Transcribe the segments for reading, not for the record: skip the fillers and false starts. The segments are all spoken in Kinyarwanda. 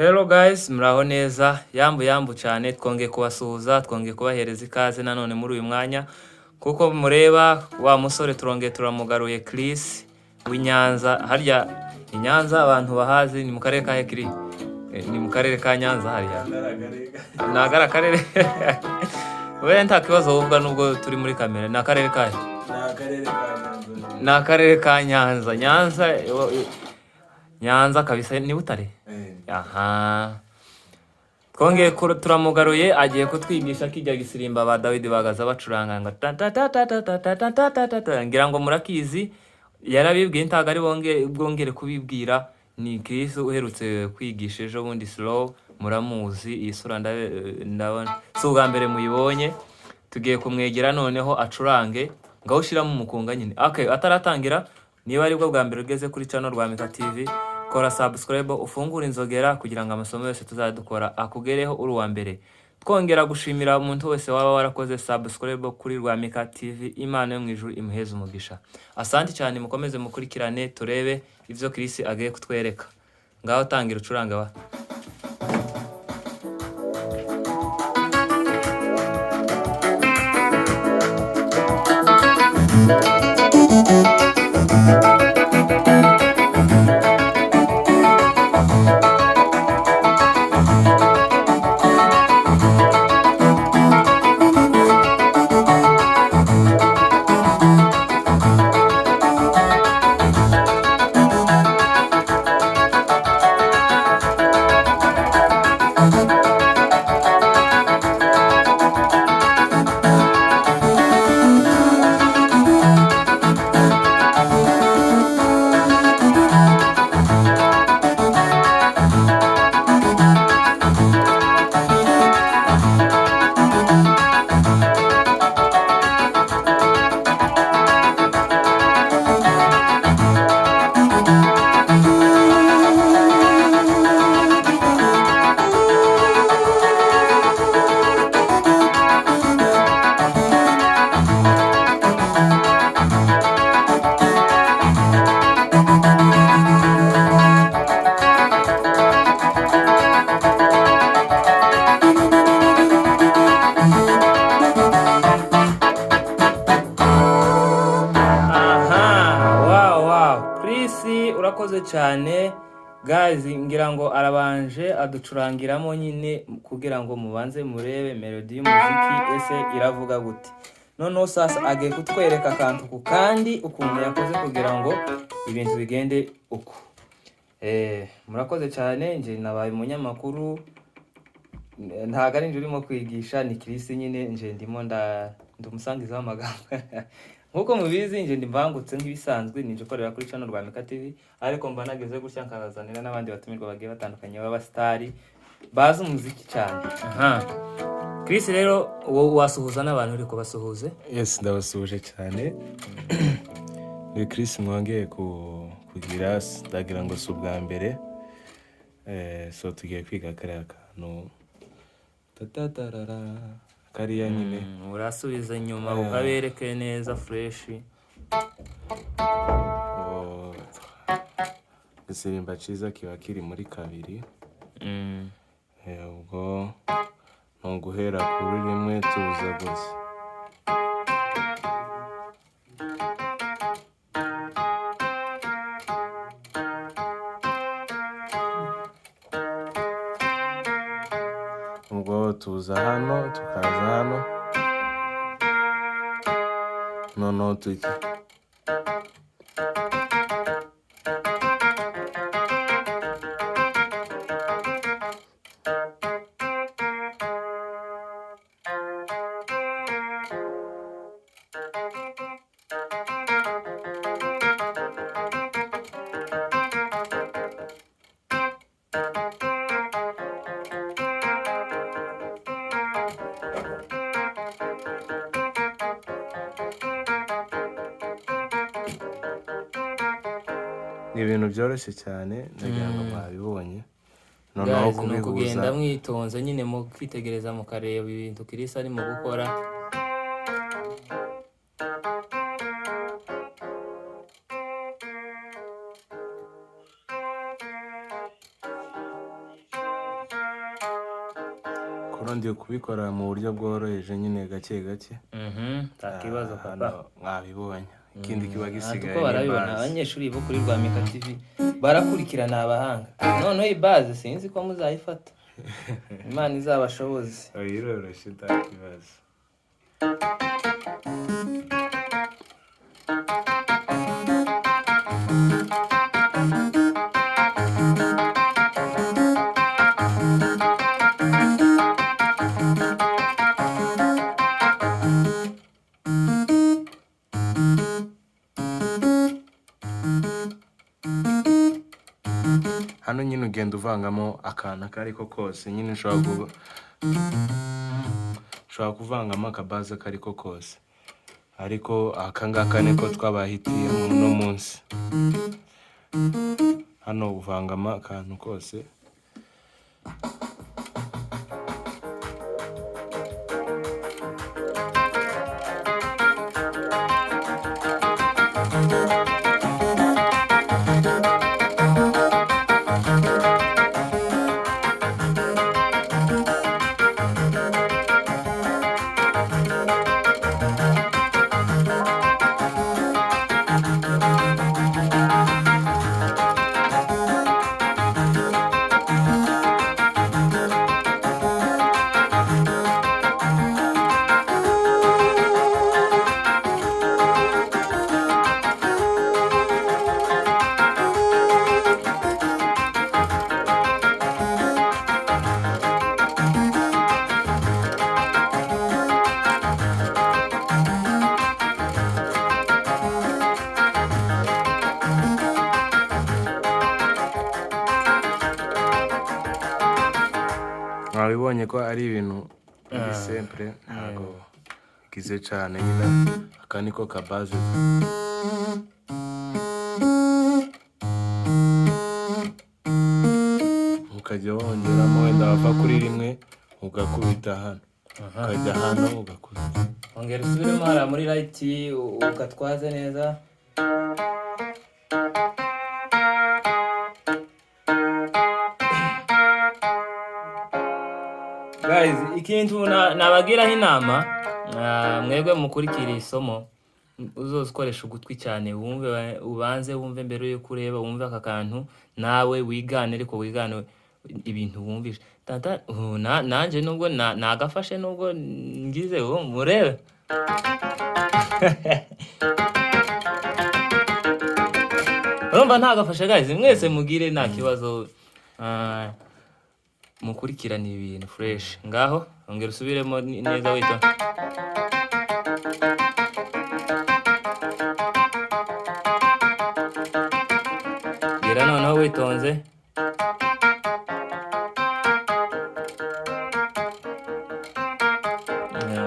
Hello guys, muraho neza, yambu cyane, twongeye kubasuhuza, twongeye kubahereza ikaze nanone muri uyu mwanya, kuko mureba wa musore turongeye turamugaruye Chris w'Inyanza, harya Inyanza abantu bahazi ni mu karere ka Hekiri, ni mu karere ka Nyanza harya, nagara karere, we nta kibazo wumva nubwo turi muri kamera, ni akarere kahe? Ni akarere ka Nyanza, Nyanza kabisa ni Butare. Aha, twongeye turamugaruye, agiye kutwigisha kijya gisirimba ba Dawidi bagaza bacuranga ngo ngira ngo murakizi, yarabibwiye ntago ari bwongere kubibwira. Ni Chris uherutse kwigisha ejo bundi slow, muramuzi, iyi sura ndabona si ubwa mbere muyibonye. Tugiye kumwegera noneho acurange ngaho ushiramo umukunga nyine. Okay, ataratangira, niba ari bwo bwa mbere ugeze kuri channel Rwamika TV, kora subscribe, ufungura inzogera kugira ngo amasomo yose tuzadukora akugereho uri uwa mbere. Twongera gushimira umuntu wese waba warakoze subscribe kuri Rwamika TV, Imana yo mu ijuru imuheze umugisha. Asante cyane, mukomeze mukurikirane turebe ivyo Chris agiye kutwereka. Ngaho tangira ucuranga wa. Urakoze cyane guys, ngira ngo arabanje aducurangiramo nyine kugira ngo mubanze murebe melody y'umuziki ese iravuga gute. Noneho sasa agiye kutwereka akantu ku kandi ukuntu yakoze kugira ngo ibintu bigende uko. Murakoze cyane, nje nabaye umunyamakuru, ntago ari nje urimo kwigisha, ni Chris nyine, nje ndimo ndumusangiza w'amagambo. Nkuko mubizi, nje ndimbangutse nk'ibisanzwe, ninje korera kuri channel Rwamika TV, ariko mba nageze gutya nkazanira n'abandi batumirwa bagiye batandukanye baba star bazi umuziki cyane. Aha, Chris rero wasuhuza n'abantu uri kubasuhuze? Yes, ndabasuhuje cyane. Ni Chris mwongeye kugira, ndagira ngo si ubwa mbere. So tugiye kwiga kariya kantu tatatarara kariya nyine. Urasubiza inyuma ukabereke neza fresh. Igisimba cyiza kiba kiri muri kabiri. Ubwo ni uguhera kuri rimwe tuza gusa. Ubwo tuza hano, tukaza hano, noneho tuki ni ibintu byoroshye cyane, ndagira ngo mwabibonye. Noneho kugenda mwitonze nyine mu kwitegereza mukareba ibintu Chris arimo gukora. kuro ndi kubikora mu buryo bworoheje nyine gake gake. nta kibazo Hano papa. mwabibonye, ikindi kiba Aha, gisigaye kuko ni barabibona base. abanyeshuri bo kuri Rwamika TV barakurikirana abahanga. Noneho iyi baze sinzi ko muzayifata. Imana izabashoboze. Oya, iroroshye nta kibazo. Hano nyine ugenda uvangamo akantu ako ari ko kose, nyine ushobora kuvangamo akabaze ako ari ko kose, ariko aka ngaka niko twabahitiye uno munsi. Hano uvangamo akantu kose. Mwabibonye ko ari ibintu biri simple, ntabwo bigize cyane nyine. Aka niko kabaze. Ukajya wongeramo wenda wava kuri rimwe ugakubita hano, ukajya hano ugakubita. Ongera usubiremo hariya muri right ugatwaze neza. Guys, ikintu nabagiraho inama, mwebwe mukurikira isomo uzoza ukoresha ugutwi cyane, ubanze wumve mbere yo kureba, wumve aka kantu nawe wigane, ariko wigane ibintu wumvishe. Nanje nubwo nagafashe, nubwo ngize murebe. Urumva ntagafashe guys, mwese mugire nta kibazo. Mukurikirana ibintu fresh. Ngaho ongera usubiremo neza witonze. Gera noneho witonze.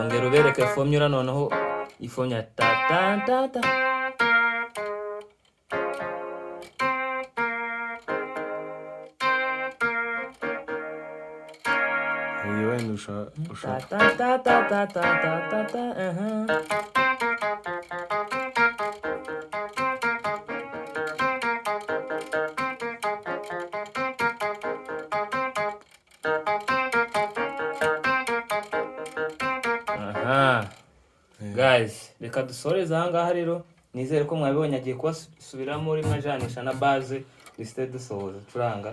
Ongera ubereke formula noneho ifonya ta ta ta ta. Iyi wenda ushobora Ta ta ta ta ta ta ta ta. Guys, reka dusoreze aha ngaha rero. Nizere ko mwabibonye, agiye kubasubiramo rimwe ajanisha na base duhite dusohoza curanga.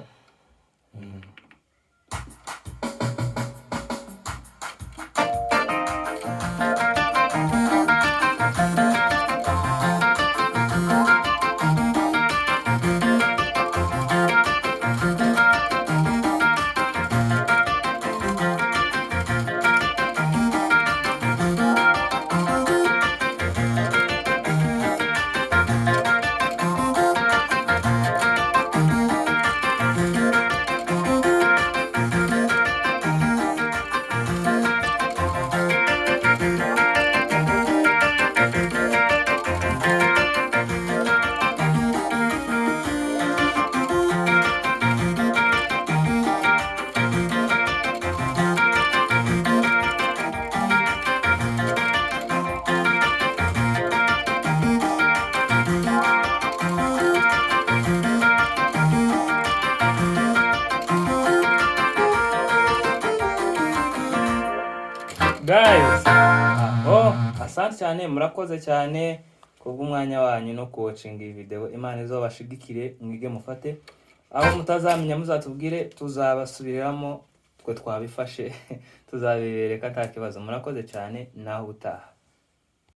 guys asante cyane, murakoze cyane kubw'umwanya wanyu no kuwatchinga iyi video. Imana izobashigikire, mwige mufate aho mutazamenya, muzatubwire tuzabasubiriramo twe twabifashe tuzabibereka nta kibazo. Murakoze cyane, naho utaha.